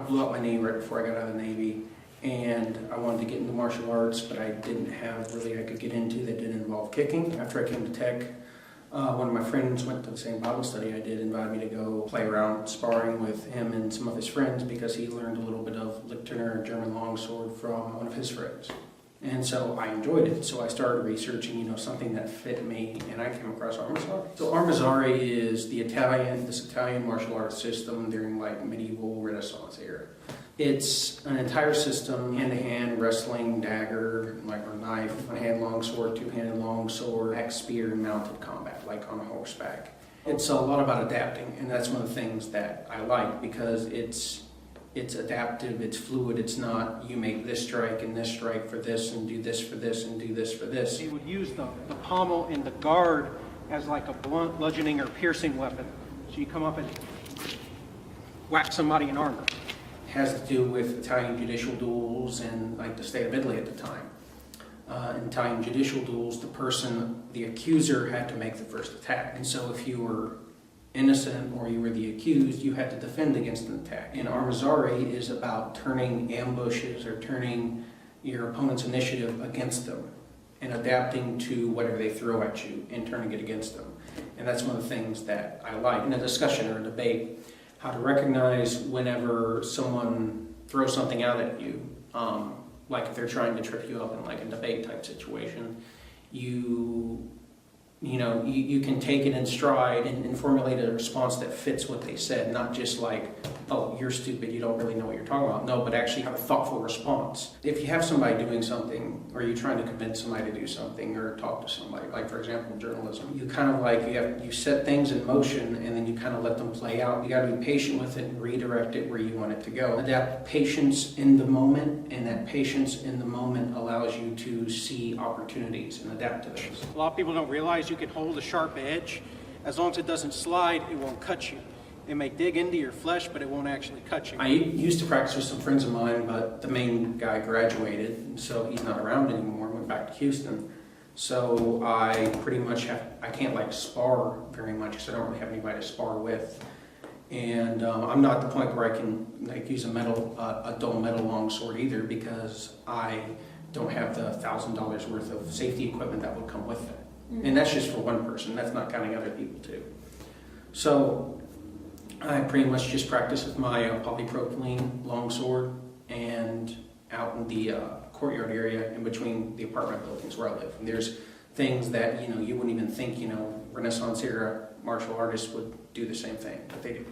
I blew out my knee right before I got out of the Navy, and I wanted to get into martial arts, but I didn't have really I could get into that didn't involve kicking. After I came to Tech, one of my friends went to the same Bible study I did, invited me to go play around sparring with him and some of his friends because he learned a little bit of Lichterner German longsword from one of his friends. And so I enjoyed it, so I started researching, something that fit me, and I came across Armazzari. So Armazzari is this Italian martial arts system during like medieval Renaissance era. It's an entire system, hand-to-hand wrestling, dagger, or knife, one-hand longsword, two-handed longsword, axe, spear, and mounted combat, like on horseback. It's a lot about adapting, and that's one of the things that I like because it's adaptive, it's fluid, it's not you make this strike and this strike for this and do this for this and do this for this. He would use the pommel and the guard as like a blunt, bludgeoning, or piercing weapon. So you come up and whack somebody in armor. It has to do with Italian judicial duels and like the state of Italy at the time. In Italian judicial duels, the accuser had to make the first attack. And so if you were innocent or you were the accused, you had to defend against an attack. And Armazzari is about turning ambushes or turning your opponent's initiative against them and adapting to whatever they throw at you and turning it against them. And that's one of the things that I like in a discussion or a debate, how to recognize whenever someone throws something out at you, like if they're trying to trip you up in like a debate type situation, you can take it in stride and formulate a response that fits what they said, not just like, oh, you're stupid, you don't really know what you're talking about. No, but actually have a thoughtful response. If you have somebody doing something, or you're trying to convince somebody to do something, or talk to somebody, like for example, journalism, you kind of like, you set things in motion and then you kind of let them play out. You got to be patient with it and redirect it where you want it to go. Adapt patience in the moment, and that patience in the moment allows you to see opportunities and adapt to those. A lot of people don't realize you can hold a sharp edge. As long as it doesn't slide, it won't cut you. It may dig into your flesh, but it won't actually cut you. I used to practice with some friends of mine, but the main guy graduated, so he's not around anymore, went back to Houston. So I pretty much I can't like spar very much because I don't really have anybody to spar with. And I'm not at the point where I can like use a dull metal longsword either because I don't have the $1,000 worth of safety equipment that would come with it. And that's just for one person, that's not counting other people too. So I pretty much just practice with my polypropylene longsword and out in the courtyard area in between the apartment buildings where I live. And there's things that you wouldn't even think Renaissance era martial artists would do the same thing, but they do.